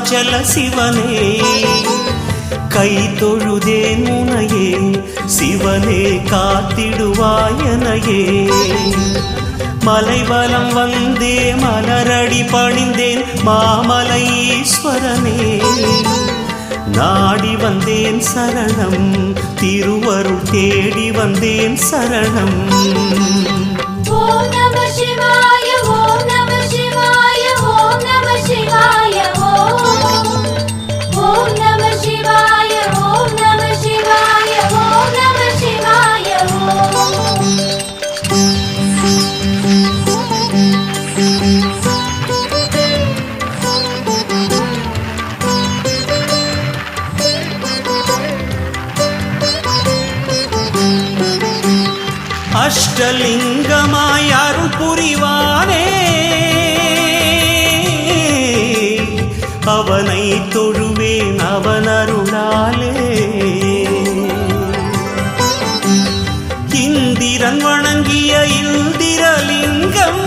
அருணாச்சல சிவனே கை தொழுதேன் உனையே சிவனே காத்திடுவாயனையே மலைவலம் வந்தே மலரடி பணிந்தேன் மாமலை ஈஸ்வரனே நாடி வந்தேன் சரணம் திருவருள் தேடி வந்தேன் சரணம் ஓம் நம சிவாய ஓம் நம சிவாய ஓம் நம சிவாய ஓம் நம சிவாய ஓம் நம சிவாய ஓம் நம சிவாய அஷ்டலிங்கமாய் அருள் புரிவானே அவனை தொழுவேன் அவன் அருளாலே இந்திரன் வணங்கிய இந்திரலிங்கம்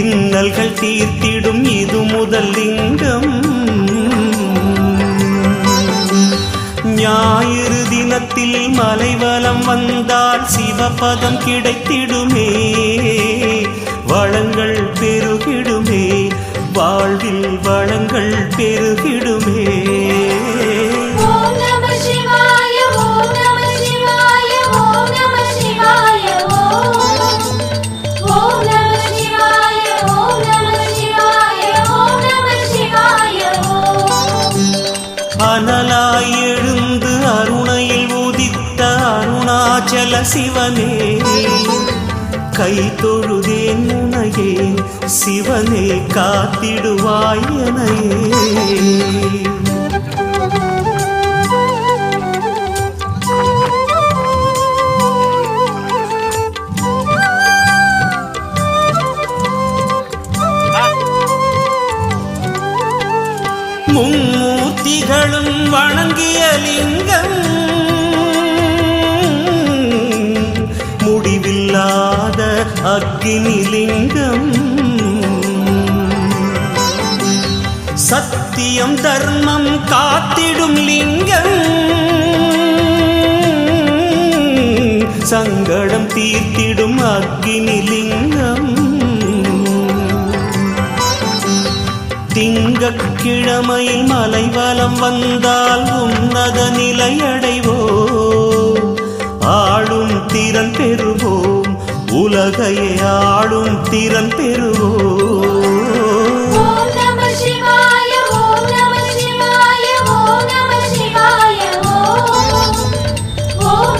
இன்னல்கள் தீர்த்திடும் இது முதல் லிங்கம் ஞாயிறு தினத்தில் மலைவலம் வந்தால் சிவபதம் கிடைத்திடுமே வளங்கள் பெருகிடுமே வாழ்வில் வளங்கள் பெருகிடுமே ஓம் நம சிவாய ஓம் நம சிவாய ஓம் நம சிவாய ஓம் நம சிவாய ஓம் நம சிவாய ஓம் நம சிவாய அனலாய் எழுந்து அருணையில் உதித்த அருணாச்சல சிவனே கை தொழுதேன் உனையே சிவனே காத்திடுவாயனையே மும்மூர்த்திகளும் வணங்கிய லிங்கம் முடிவில்லாத அக்னி லிங்கம் சத்தியம் தர்மம் காத்திடும் லிங்கம் சங்கடம் தீர்த்திடும் அக்னி லிங்கம் திங்கட்கிழமையில் மலைவலம் வந்தால் உன்னத நிலையடைவோ ஆளும் திறன் பெறுவோம் உலகையே ஆளும் திறன் பெறுவோம் ஓம் நம சிவாய ஓம் நம சிவாய ஓம் நம சிவாய ஓம்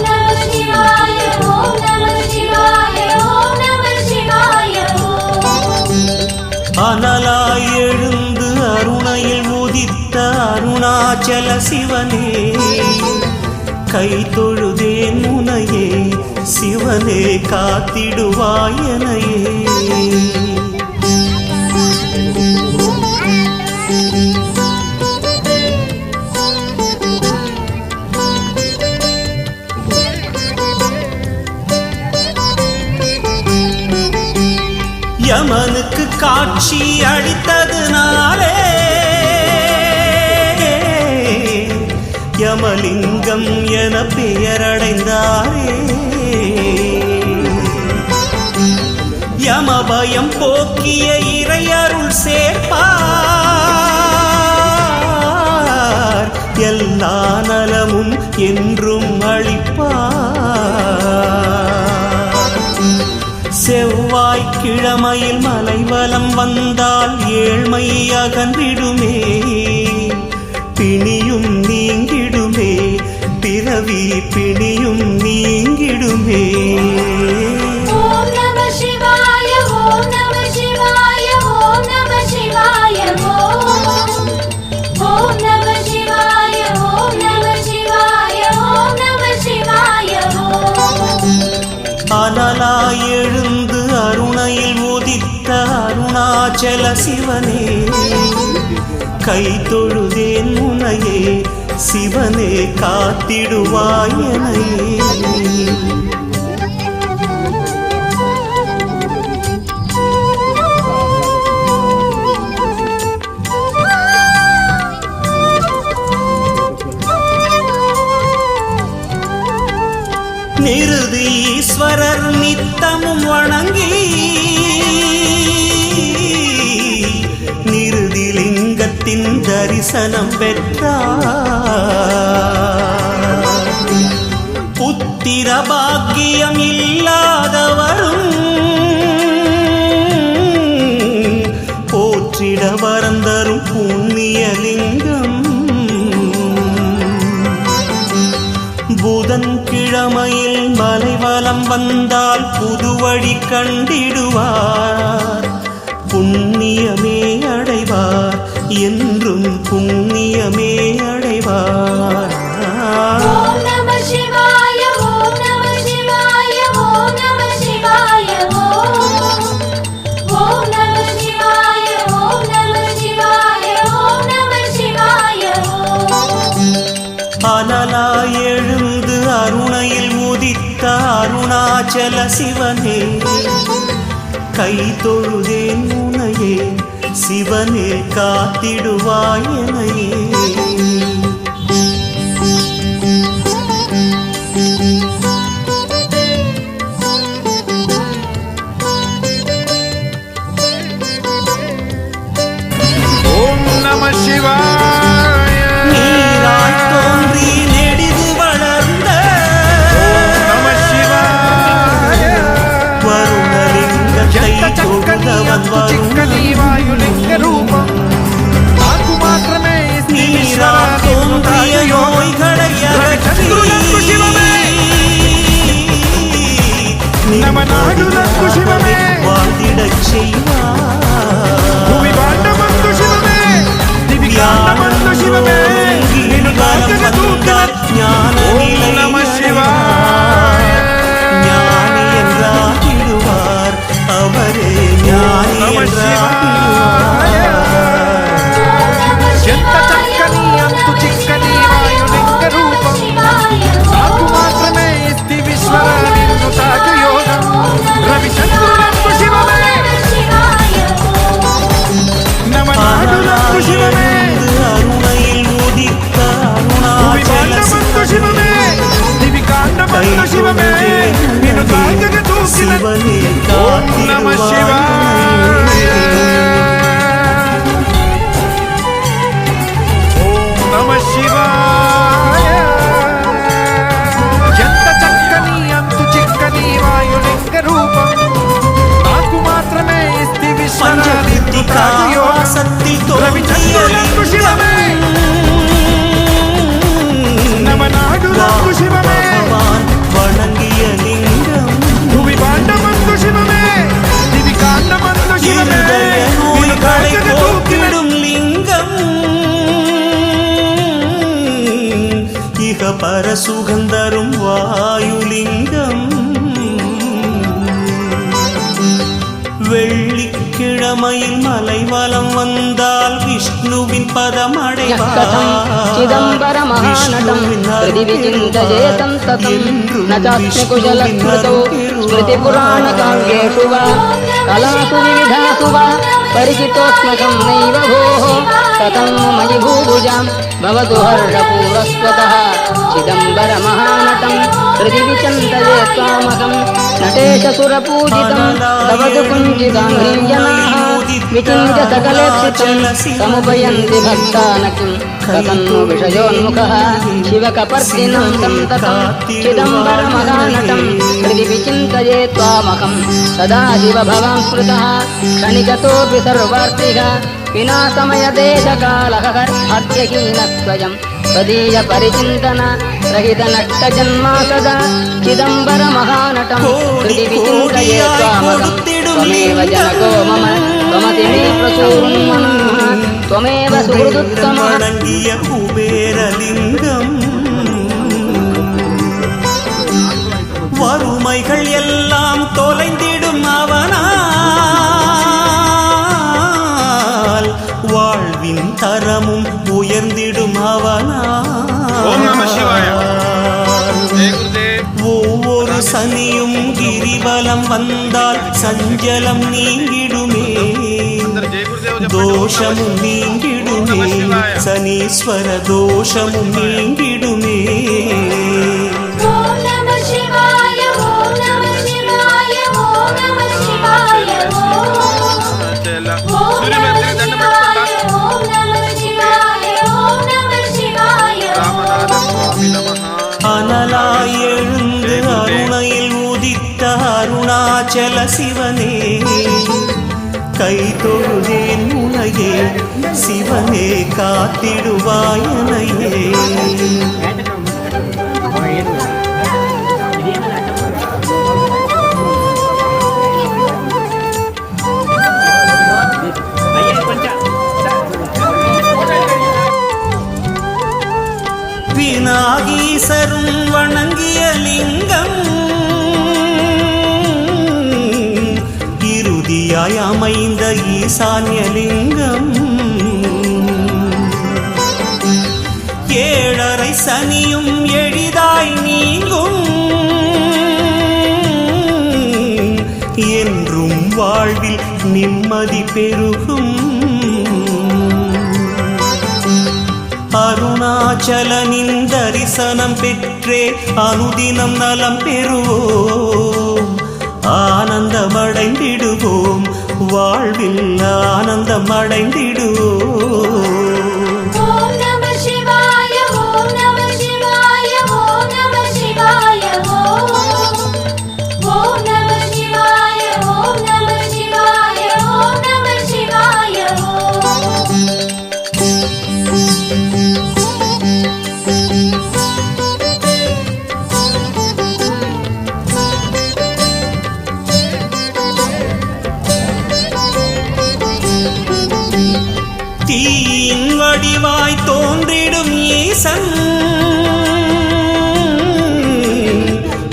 நம சிவாய ஓம் நம சிவாய ஓம் நம சிவாய அனலாய் எழுந்து அருணையில் உதித்த அருணாச்சல சிவனே கை தொழுதேன் உனையே சிவனே காத்திடுவாயனையே யமனுக்கு காட்சி அளித்ததுனாலே யமலிங்கம் என பெயரடைந்தாரே யமபயம் போக்கிய இறையருள் சேர்ப்பார் எல்லா நலமும் என்றும் அளிப்பார் செவ்வாய்க்கிழமையில் மலைவலம் வந்தால் ஏழ்மை அகன்றிடுமே பிணியும் நீங்கிடுமே பிறவி பிணியும் நீங்கிடுமே ஓம் நம சிவாய ஓம் நம சிவாய ஓம் நம சிவாய ஓம் நம சிவாய ஓம் நம சிவாய ஓம் நம சிவாய அனலாய் எழுந்து அருணையில் உதித்த அருணாச்சல சிவனே கை தொழுதேன் உனையே சிவனே காத்திடுவாயனையே நின் தரிசனம் பெற்றார். புத்திர பாக்கியம் இல்லாதவரும் போற்றிட வரந்தரும் புண்ணியலிங்கம். புதன்கிழமையில் மலைவலம் வந்தால் புதுவழி கண்டிடுவார். புண்ணியமே அடைவார், என்றும் புண்ணியமே அடைவார். ஓம் நம சிவாய ஓம் நம சிவாய ஓம் நம சிவாய ஓம் நம சிவாய ஓம் நம சிவாய ஓம் நம சிவாய அனலாய் எழுந்து அருணையில் உதித்த அருணாச்சல சிவனே, கை தொழுதேன் உனையே, சிவனே காத்திடுவாய் எனையே. ஓம் நம சிவாய. நீராய் தோன்றி நெடிது வளர்ந்த நம சிவாய. வருணலிங்கத்தை ఎంత చక్కని అంతు చిక్కని వాయులింగ రూపం నాకు మాత్రమే ఇస్తే நீராய் தோன்றிய நோய்களை அகற்றி నమనాడులకు శివమే. வாழ்ந்திடச் செய்வார். భూమి భాండమందు శివమే, దివి కాండమందు శివమే, నిన్ను తాకగ దూకిన ஞான ఓం నమ శివాయ. ஞானி என்றாகிடுவார், அவரே ஞானி నమ என்றாகிடுவார். ఎంత చక్కని అంతు చిక్కని వాయులింగ రూపం నాకు మాత్రమే ఇస్తే విశ్వర నిన్ను తాక యోగం. రవిచంద్రులకు శివమే, నమనాడులకు శివమే, அருணையில் உதித்த భూమి அருணாச்சல భాండమందు శివమే, దివి కాండమందు శివమే, నిన్ను తాకగ దూకిన சிவனே ఓం నమ శివాయ. ఓం నమ శివాయ. ఎంత చక్కని అంతు చిక్కని వాయులింగ రూపం నాకు మాత్రమే ఇస్తే విశ్వర నిన్ను తాక యోగం. பஞ்சபூத்திகாசத்தில் రవిచంద్రులకు శివమే, నమనాడులకు శివమే, பகவான் வணங்கிய லிங்கம். భూమి భాండమందు శివమే, దివి కాండమందు శివమే, இருதய నిన్ను நோய்களை తాకగ దూకిన போக்கிடும் லிங்கம். இக பர சுகந்தரும் வாயுலிங்கம். வெள்ளிக்கிழமையில் மலைவலம் வந்தால் விஷ்ணுவின் பதம் கதம் சிதம்பரமகாநடம் ஹிருதிவிசிந்தயேதம் ததம் ந சாஸ்மி குஷலஸ்மிருதோ ஸ்மிருதிபுராணகாவ்யேஷு வா கலாசு விவிதாசு வா परिचितोऽस्मकं नैव भोः कथं मयि भूभुजां भवतु हर्षपूरस्वतः चिदम्बरमहानटं हृदि विचिन्तये त्वामहं नटेशसुरपूजितं तव तु कुञ्चिताङ्घ्रिं जनाः विचिन्त्य सकलेक्षितं समुपयन्ति भक्तानकिं कथं नु विषयोन्मुखः शिवकपर्दिनं तं ततं चिदम्बरमहानटं हृदि विचिन्तये त्वामहं सदा शिव भवां स्मृतः क्षणिकतोऽपि सर्वार्थिकः विनाशमयदेशकालः अद्यहीनस्वयं त्वदीय परिचिन्तन रहितनष्टजन्मा सदा चिदम्बरमहानटं हृदि विचिन्तये त्वामहं त्वमेव जनको मम त्वमसि मे प्रसून्मनः त्वमेव सुहृदुत्तमः வணங்கிய குபேரலிங்கம். வறுமைகள் எல்லாம் தொலைந்திடும் அவனால், வாழ்வின் தரமும் உயர்ந்திடும் ஓம் நம சிவாய. அவனால். ஒவ்வொரு சனியும் கிரிவலம் வந்தால் சஞ்சலம் நீங்கிடுமே, தோஷமும் நீங்கிடுமே, சனீஸ்வர தோஷமும் நீங்கிடுமே. ஓம் நம சிவாய ஓம் நம சிவாய ஓம் நம சிவாய ஓம் நம சிவாய ஓம் நம சிவாய கை தொழுதேன் உனையே சிவனே காத்திடுவாயனையே. விநாயகீசரும் வணங்கிய லிங்கம் இறுதியாய் அமைந்த ஈசான்யலிங்கம். ஏழரை சனியும் எளிதாய் நீங்கும் என்றும் வாழ்வில் நிம்மதி பெருகும். அருணாச்சலனின் தரிசனம் பெற்றே அனுதினம் நலம் பெறுவோம். ஆனந்தமடைந்திடுவோம், வாழ்வில் ஆனந்தமடைந்திடுவோம். ஓம் நம சிவாய ஓம் நம சிவாய ஓம் நம சிவாய ஓம் நம சிவாய ஓம் நம சிவாய ஓம் நம சிவாய தீயின் வடிவாய் தோன்றிடும் ஈசன்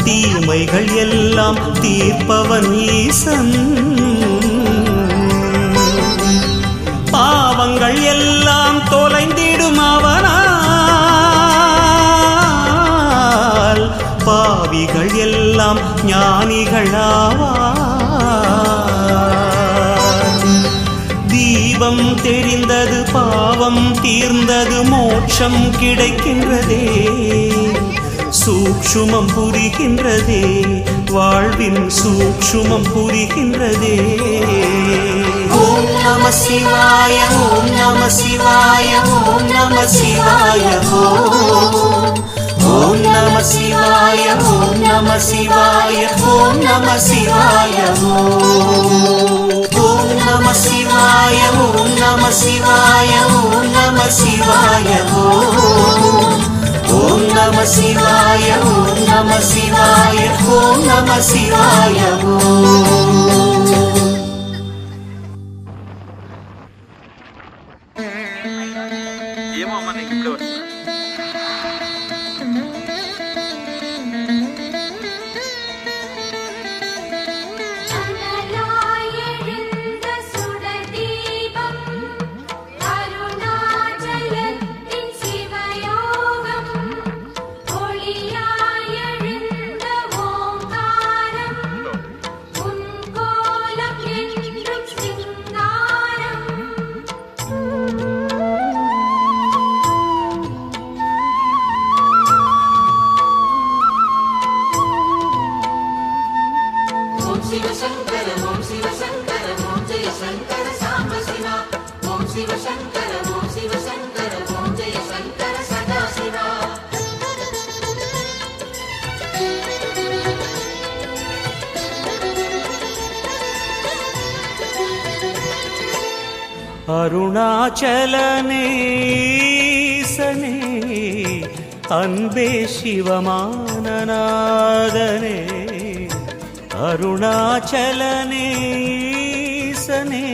தீமைகள் எல்லாம் தீர்ப்பவன் ஈசன். பாவங்கள் எல்லாம் தொலைந்திடும் அவனால் பாவிகள் எல்லாம் ஞானிகளாவார். தீபம் தெரிந்தது பாவம் தீர்ந்தது மோட்சம் கிடைக்கின்றதே. சூக்ஷுமம் புரிகின்றதே, வாழ்வின் சூக்ஷுமம் புரிகின்றதே. ஓம் நம சிவாய ஓம் நம சிவாய ஓம் நம சிவாய ஓம் நம சிவாய ஓம் நம சிவாய ஓம் நம சிவாய ஓம் நம சிவாய ஓம் நம சிவாய ஓம் நம சிவாய ஓம் நம சிவாய ஓம் நம சிவாய ஓம் நம சிவாய ఏమో అమ్మ నీకు ఇప్పుడే వస్తున్నా. அனலாயெழுந்த சுடதீபம் அருணாச்சலத்தின் சிவயோகம் ஒளியாயெழுந்த ஓங்காரம் உன் கோலம் என்றும் சிங்காரம். ஓம் சிவசங்கர ஓம் சிவசங்கர ஓம் ஜெய சங்கர சாம்ப சிவா. ஓம் சிவசங்கர ஓம் சிவசங்கர ஓம் ஜெய சங்கர சதா சிவா. அருணாச்சலனேசனே அன்பே சிவமானநாதனே. அருணாச்சலனேசனே